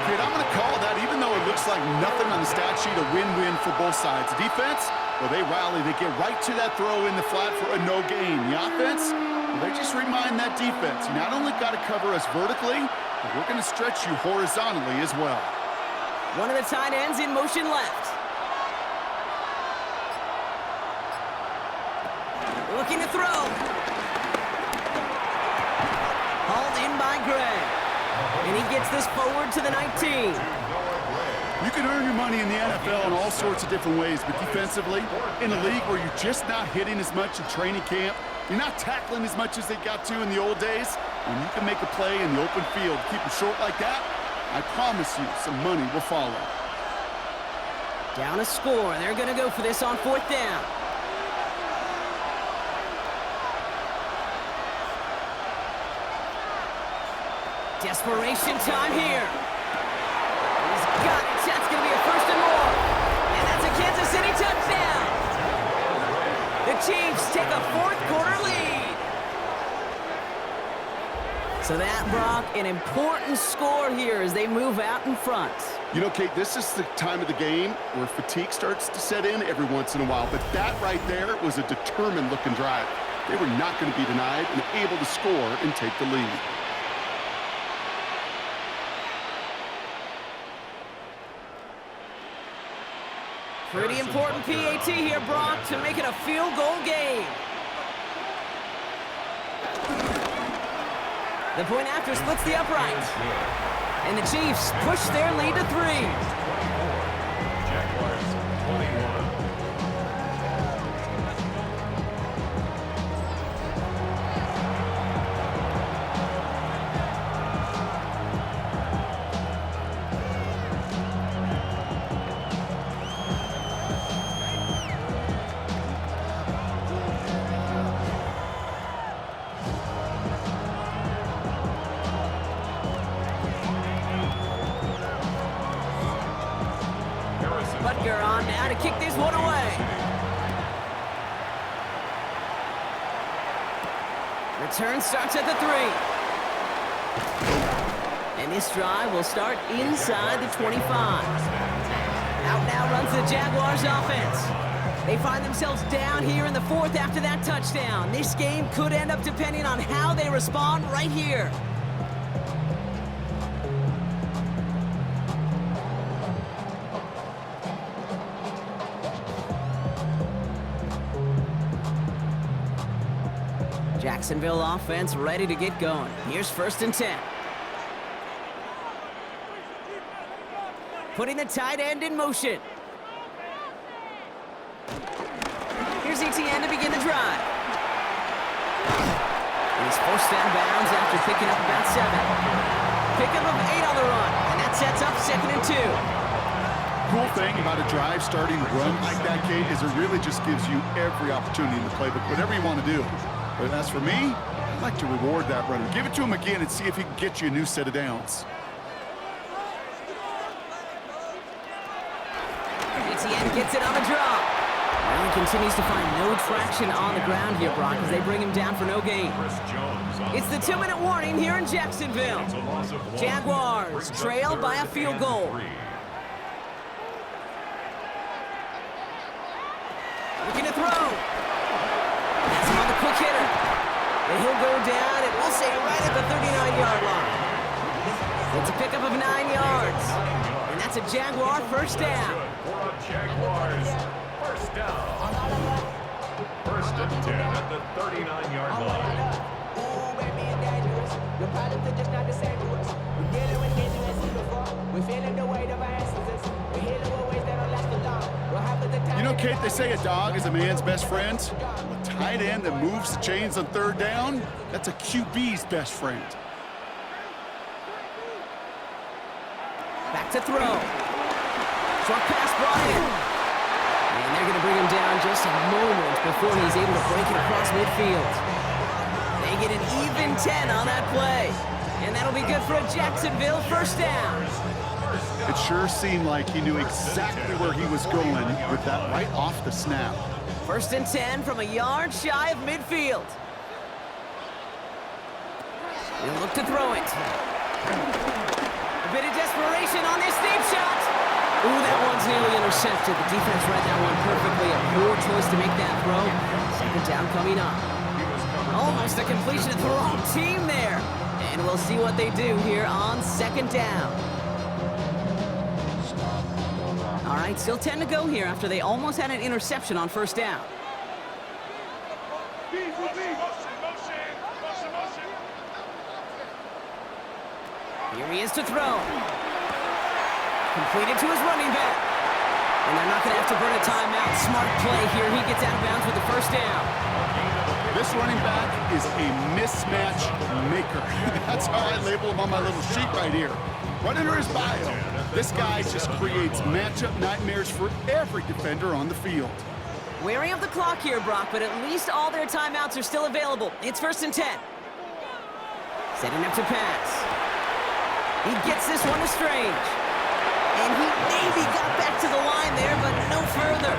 Kate, I'm going to call that, even though it looks like nothing on the stat sheet, a win-win for both sides. Defense, well, they rally. They get right to that throw in the flat for a no gain. The offense, well, they just remind that defense, you not only got to cover us vertically, but we're going to stretch you horizontally as well. One of the tight ends in motion left. Looking to throw. Hauled in by Gray. And he gets this forward to the 19. You can earn your money in the NFL in all sorts of different ways, but defensively, in a league where you're just not hitting as much in training camp, you're not tackling as much as they got to in the old days, when you can make a play in the open field, keep it short like that, I promise you some money will follow. Down a score. They're going to go for this on fourth down. Desperation time here. He's got it. That's going to be a first and more. And that's a Kansas City touchdown. The Chiefs take a fourth-quarter lead. So that, Brock, an important score here as they move out in front. You know, Kate, this is the time of the game where fatigue starts to set in every once in a while, but that right there was a determined-looking drive. They were not going to be denied and able to score and take the lead. Pretty important PAT here, Brock, to make it a field goal game. The point after splits the upright. And the Chiefs push their lead to 3. Jaguars 21. Butker on now to kick this one away. Return starts at the 3. And this drive will start inside the 25. Out now runs the Jaguars offense. They find themselves down here in the 4th after that touchdown. This game could end up depending on how they respond right here. Jacksonville offense ready to get going. Here's 1st and 10. Putting the tight end in motion. Here's ETN to begin the drive. He's forced down bounds after picking up about 7. Pickup of 8 on the run, and that sets up 2nd and 2. Cool thing about a drive starting run like that, Kate, is it really just gives you every opportunity in the playbook, whatever you want to do. But as for me, I'd like to reward that runner. Give it to him again and see if he can get you a new set of downs. ETN gets it on the drop. Well, he continues to find no traction on the ground here, Brock, as they bring him down for no gain. It's the 2-minute warning here in Jacksonville. Jaguars trail by a field goal. Looking to throw. That's him on the quick hitter. And he'll go down, and we'll say right at the 39-yard line. It's a pickup of 9 yards. And that's a Jaguar first down. For a Jaguars first down. 1st and 10 at the 39-yard line. Ooh, baby, it's dangerous. Your problems are just not the same to us. We're dealing with dangerous before. We're feeling the weight of our instances. We're healing with ways that don't last long. What happens the time? You know, Kate, they say a dog is a man's best friend. A tight end that moves the chains on 3rd down, that's a QB's best friend. to throw. Short pass brought in. And they're going to bring him down just a moment before he's able to break it across midfield. They get an even 10 on that play. And that'll be good for a Jacksonville first down. It sure seemed like he knew exactly where he was going with that right off the snap. First and 10 from a yard shy of midfield. He'll look to throw it. A bit of desperation on this deep shot. Ooh, that one's nearly intercepted. The defense read that one perfectly. A poor choice to make that throw. Second down coming up. Almost a completion of the wrong team there. And we'll see what they do here on second down. All right, still 10 to go here after they almost had an interception on first down. Here he is to throw. Completed to his running back. And they're not going to have to burn a timeout. Smart play here. He gets out of bounds with the first down. This running back is a mismatch maker. That's how I label him on my little sheet right here. Right under his bio. This guy just creates matchup nightmares for every defender on the field. Wary of the clock here, Brock, but at least all their timeouts are still available. It's first and 10. Setting up to pass. He gets this one to Strange. And he maybe got back to the line there, but no further.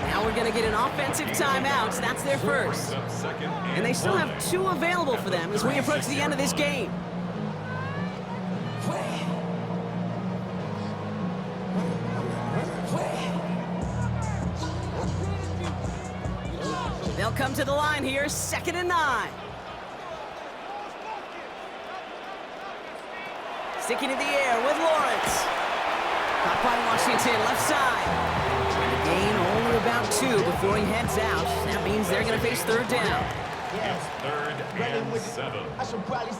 Now we're going to get an offensive timeout. That's their first. And they still have 2 available for them as we approach the end of this game. They'll come to the line here, 2nd and 9. Sticking in the air with Lawrence. Caught by Washington, left side. And a gain only about 2 before he heads out. That means they're going to face third down. It's 3rd and 7. I should probably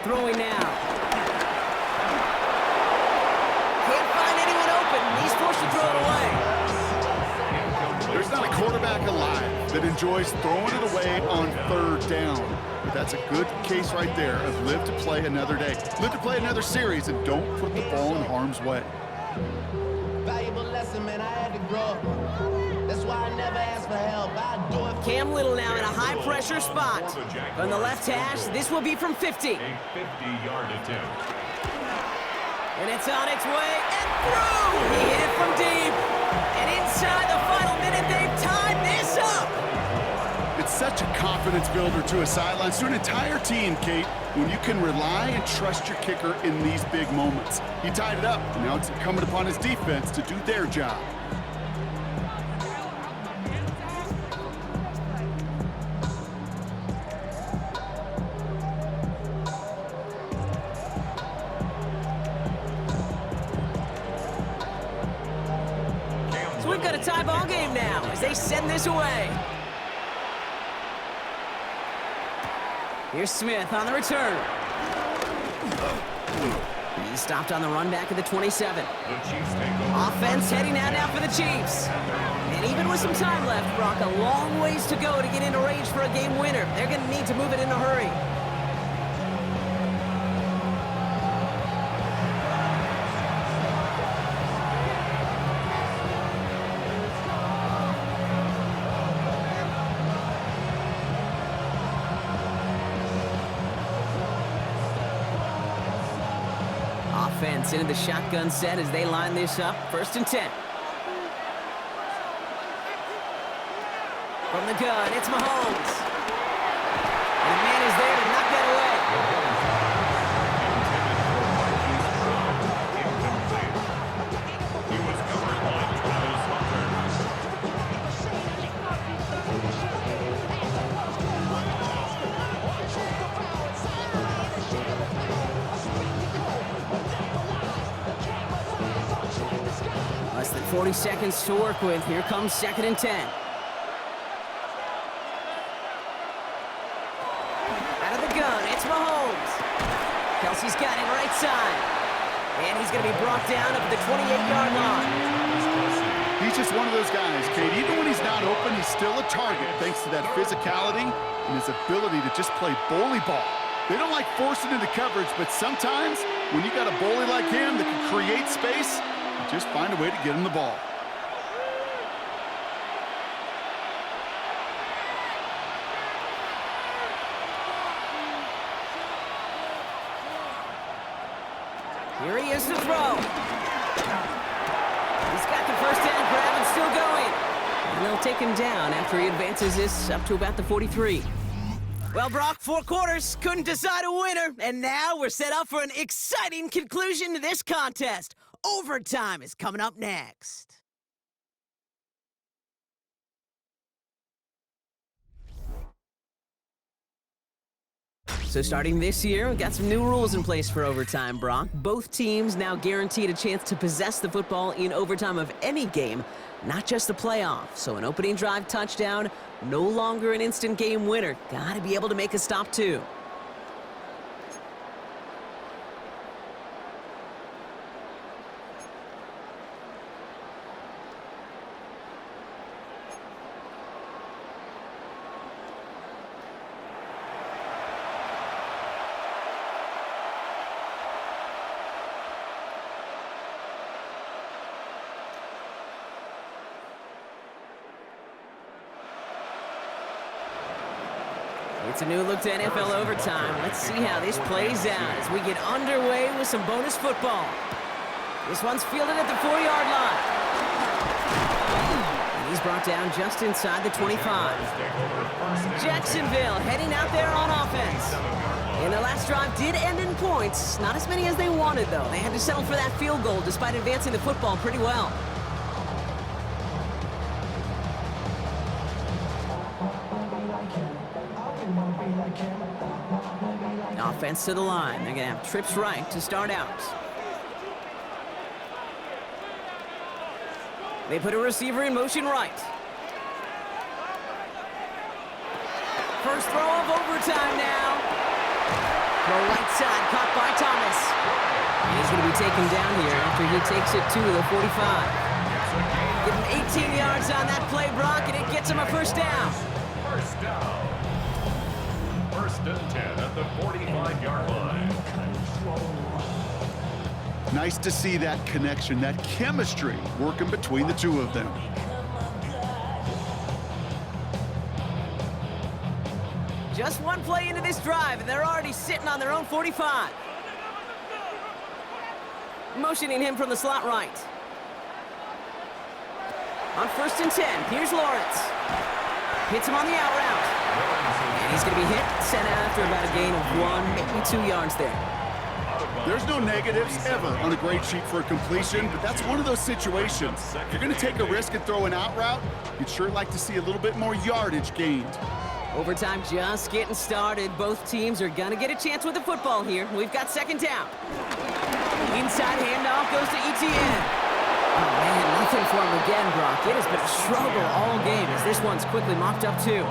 throwing now. Can't find anyone open. He's forced to throw it away. There's not a quarterback alive that enjoys throwing it away on third down. But that's a good case right there of live to play another day. Live to play another series and don't put the ball in harm's way. Valuable lesson, man. I had to grow up. That's why I never asked for help. I do it. Cam Little now in a high-pressure spot. From the left hash, this will be from 50. A 50-yard attempt. And it's on its way and through! He hit it from deep. And inside the final minute, they've tied this up. It's such a confidence builder to a sideline, to an entire team, Kate, when you can rely and trust your kicker in these big moments. He tied it up, and now it's incumbent upon his defense to do their job. So we've got a tie ball game now as they send this away. Here's Smith on the return. He's stopped on the run back at the 27. The Chiefs take over. Offense heading out now for the Chiefs. And even with some time left, Brock, a long ways to go to get into range for a game winner. They're going to need to move it in a hurry. Offense into the shotgun set as they line this up. 1st and 10. From the gun, it's Mahomes. And the man is there to knock that away. He was covered by Travis Hunter. Less than 40 seconds to work with. Here comes 2nd and 10. Out of the gun, it's Mahomes. Kelsey's got it right side. And he's going to be brought down up at the 28-yard line. He's just one of those guys, Kate. Even when he's not open, he's still a target thanks to that physicality and his ability to just play bully ball. They don't like forcing into coverage, but sometimes when you got a bully like him that can create space, you just find a way to get him the ball. Here he is to throw. He's got the first down grab and still going. And they'll take him down after he advances this up to about the 43. Well, Brock, 4 quarters, couldn't decide a winner. And now we're set up for an exciting conclusion to this contest. Overtime is coming up next. So starting this year, we've got some new rules in place for overtime, Brock. Both teams now guaranteed a chance to possess the football in overtime of any game, not just the playoff. So an opening drive touchdown, no longer an instant game winner. Gotta be able to make a stop too. It's a new look to NFL overtime. Let's see how this plays out as we get underway with some bonus football. This one's fielded at the 4-yard line. And he's brought down just inside the 25. Jacksonville heading out there on offense. And the last drive did end in points. Not as many as they wanted, though. They had to settle for that field goal despite advancing the football pretty well. Offense to the line. They're going to have trips right to start out. They put a receiver in motion right. First throw of overtime now. Throw right side, caught by Thomas. And he's going to be taken down here after he takes it to the 45. Give him 18 yards on that play, Brock, and it gets him a first down. First down. First and 10 at the 45-yard line. Nice to see that connection, that chemistry working between the two of them. Just one play into this drive, and they're already sitting on their own 45. Motioning him from the slot right. On first and 10, here's Lawrence. Hits him on the out route. And he's going to be hit, sent after about a gain of 1, maybe 2 yards there. There's no negatives ever on a grade sheet for a completion, but that's one of those situations. If you're going to take a risk and throw an out route, you'd sure like to see a little bit more yardage gained. Overtime just getting started. Both teams are going to get a chance with the football here. We've got second down. Inside handoff goes to Etienne. Oh, man, nothing for him again, Brock. It has been a struggle all game as this one's quickly mopped up, too.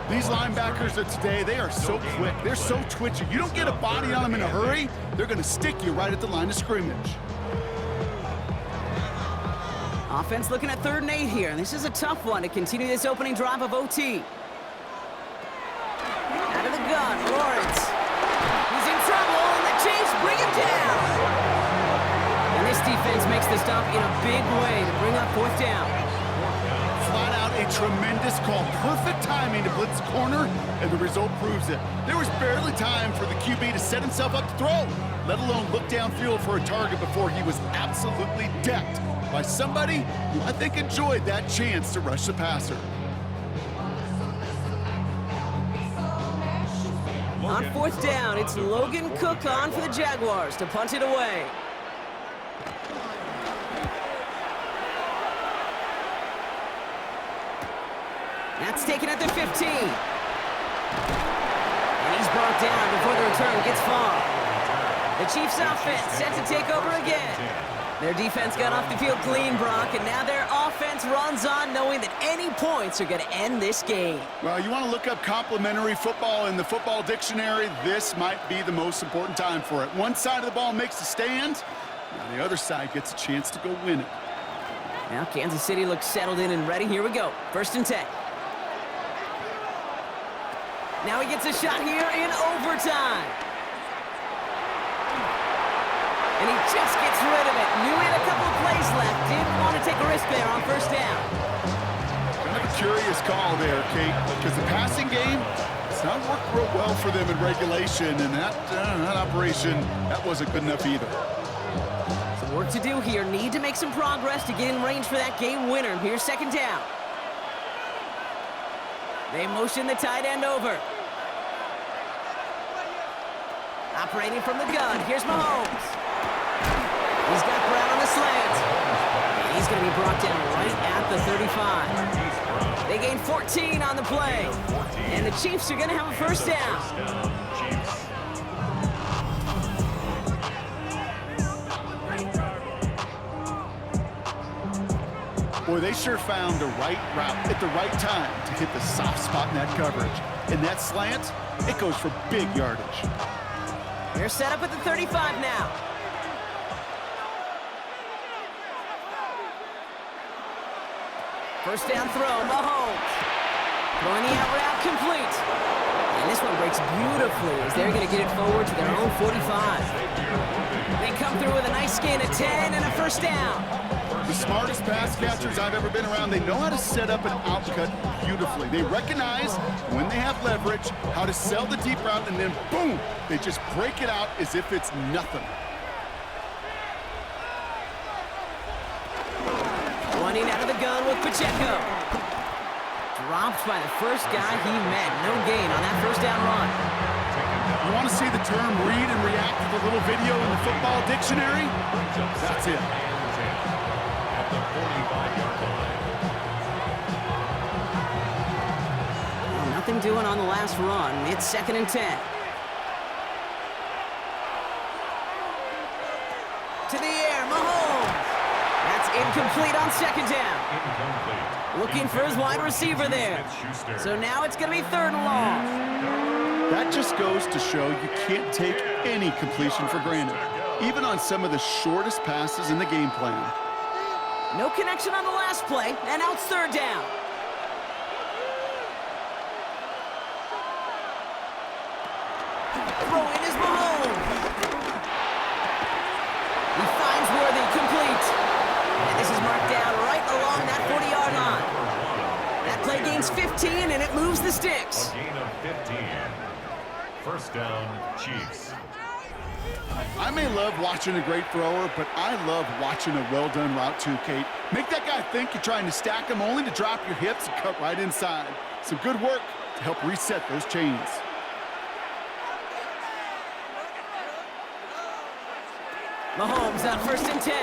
These linebackers of today, they are so quick. They're so twitchy. You don't get a body on them in a hurry, they're going to stick you right at the line of scrimmage. Offense looking at 3rd and 8 here, and this is a tough one to continue this opening drive of OT. Out of the gun, Lawrence. He's in trouble, and the Chiefs bring him down. And this defense makes the stop in a big way to bring up 4th down. Flat out a tremendous call. Perfect timing to blitz the corner, and the result proves it. There was barely time for the QB to set himself up to throw, let alone look downfield for a target before he was absolutely decked by somebody who I think enjoyed that chance to rush the passer. On 4th down, it's Logan Cook on for the Jaguars to punt it away. That's taken at the 15. And he's brought down before the return gets far. The Chiefs offense set to take over again. Their defense got off the field clean, Brock, and now their offense runs on knowing that any points are going to end this game. Well, you want to look up complimentary football in the football dictionary, this might be the most important time for it. One side of the ball makes a stand, now the other side gets a chance to go win it. Now Kansas City looks settled in and ready. Here we go. 1st and 10. Now he gets a shot here in overtime. And he just gets rid of it. Knew he had a couple of plays left. Didn't want to take a risk there on 1st down. Kind of a curious call there, Kate, because the passing game, it's not worked real well for them in regulation, and that operation, that wasn't good enough either. Some work to do here. Need to make some progress to get in range for that game winner. Here's 2nd down. They motion the tight end over. Operating from the gun, here's Mahomes. He's got Brown on the slant. And he's going to be brought down right at the 35. They gain 14 on the play. And the Chiefs are going to have a 1st down. Boy, they sure found the right route at the right time to hit the soft spot in that coverage. And that slant, it goes for big yardage. They're set up at the 35 now. First down throw, Mahomes. Throwing the out route complete. And this one breaks beautifully as they're going to get it forward to their own 45. They come through with a nice gain of 10 and a 1st down. The smartest pass catchers I've ever been around, they know how to set up an outcut beautifully. They recognize when they have leverage, how to sell the deep route, and then boom, they just break it out as if it's nothing. Running out of the gun with Pacheco. Dropped by the first guy he met. No gain on that 1st down run. You want to see the term read and react to the little video in the football dictionary? That's it. Well, nothing doing on the last run. It's 2nd and 10. To the air, Mahomes. That's incomplete on 2nd down. Looking for his wide receiver there. So now it's going to be 3rd and long. That just goes to show you can't take any completion for granted, even on some of the shortest passes in the game plan. No connection on the last play, and now it's third down. Throw in is Mahomes. He finds Worthy complete. And this is marked down right along that 40-yard line. That play gains 15, and it moves the sticks. A gain of 15. First down, Chiefs. I may love watching a great thrower, but I love watching a well-done route too, Kate. Make that guy think you're trying to stack him only to drop your hips and cut right inside. Some good work to help reset those chains. Mahomes on 1st and 10.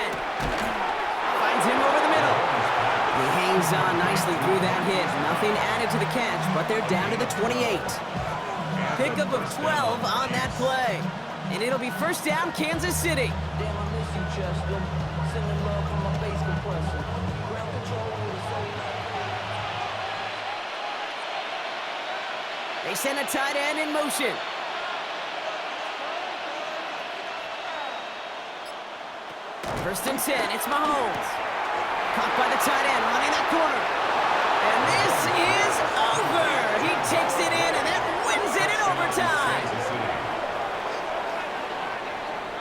Finds him over the middle. He hangs on nicely through that hit. Nothing added to the catch, but they're down to the 28. Pickup of 12 on that play. And it'll be first down, Kansas City. Damn, I miss you, Chester. Sending love from my bass compressor. Ground control with a soul. They send a tight end in motion. First and 10, it's Mahomes. Caught by the tight end, running that corner. And this is over. He takes it in, and that wins it in overtime.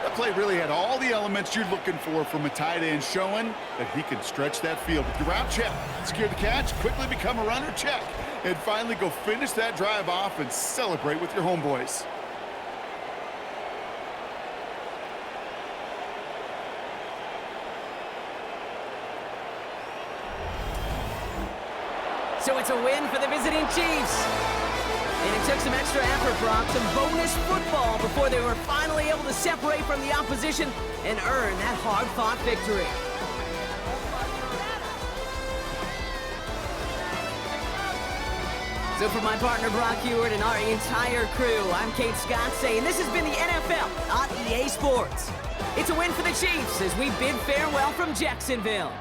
That play really had all the elements you're looking for from a tight end, showing that he can stretch that field. With your route check, secure the catch, quickly become a runner check, and finally go finish that drive off and celebrate with your homeboys. So it's a win for the visiting Chiefs. And it took some extra effort, Brock, some bonus football before they were finally able to separate from the opposition and earn that hard-fought victory. So for my partner, Brock Ewart, and our entire crew, I'm Kate Scott saying this has been the NFL on EA Sports. It's a win for the Chiefs as we bid farewell from Jacksonville.